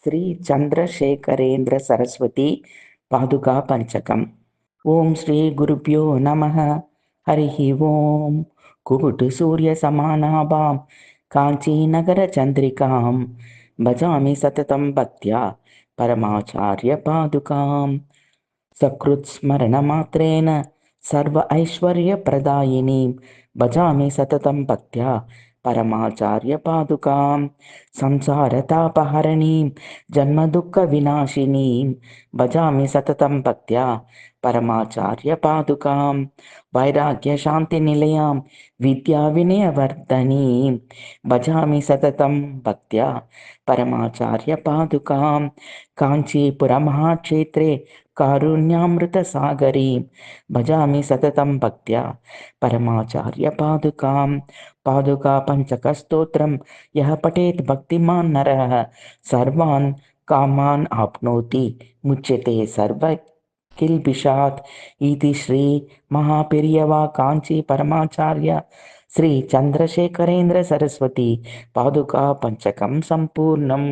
ಶ್ರೀ ಚಂದ್ರಶೇಖರೇಂದ್ರ ಸರಸ್ವತಿ ಪಾದುಕಾ ಪಂಚಕಂ. ಓಂ ಶ್ರೀ ಗುರುಭ್ಯೋ ನಮಃ. ಹರಿ ಓಂ. ಕುಹುಟು ಸೂರ್ಯ ಸಮಾನಾಭಾಂ ಕಾಂಚೀನಗರ ಚಂದ್ರಿಕಾಂ ಭಜಾಮಿ ಸತತಂ ಭಕ್ತ್ಯಾ ಪರಮಾಚಾರ್ಯ ಪಾದುಕಾಂ. ಸಕೃತ್ ಸ್ಮರಣ ಮಾತ್ರೇನ ಸರ್ವ ಐಶ್ವರ್ಯ ಪ್ರದಾಯಿನೀಂ ಭಜಾಮಿ ಸತತಂ ಭಕ್ತ್ಯಾ ಪರಮಾಚಾರ್ಯ ಪಾದುಕಾಂ. ಸಂಸಾರ ತಾಪಹರಣೀಂ ಜನ್ಮ ದುಃಖ ವಿನಾಶಿನೀಂ ಭಜಾಮಿ ಸತತಂ ಭಕ್ತ್ಯಾ ಪರಮಾಚಾರ್ಯ ಪಾದುಕಾಂ. ವೈರಾಗ್ಯ ಶಾಂತಿ ನಿಲಯಾಂ ವಿದ್ಯಾ ವಿನಯ ವರ್ಧನೀಂ ಭಜಾಮಿ ಸತತಂ ಭಕ್ತ್ಯಾ ಪರಮಾಚಾರ್ಯ ಪಾದುಕಾಂ. ಕಾಂಚೀಪುರ ಮಹಾಕ್ಷೇತ್ರೇ ಕಾರುಣ್ಯಾಮೃತ ಸಾಗರೀಂ ಭಜಾಮಿ ಸತತಂ ಭಕ್ತ್ಯಾ ಪರಮಾಚಾರ್ಯ ಪಾದುಕಾಂ. ಪಾದುಕಾ ಪಂಚಕ ಸ್ತೋತ್ರಂ ಯಃ ಪಠೇತ್ ಭಕ್ತಿಮಾನ್ ನರಃ ಸರ್ವಾನ್ ಕಾಮಾನ್ ಆಪ್ನೋತಿ ಮುಚ್ಯತೆ ಸರ್ವ ಕಿಲ್ಬಿಷಾತ್ ಇತಿ ಶ್ರೀ ಮಹಾಪೆರಿಯವಾ ಕಾಂಚಿ ಪರಮಾಚಾರ್ಯ ಶ್ರೀ ಚಂದ್ರಶೇಖರೇಂದ್ರ ಸರಸ್ವತಿ ಪಾದುಕಾ ಪಂಚಕಂ ಸಂಪೂರ್ಣಂ.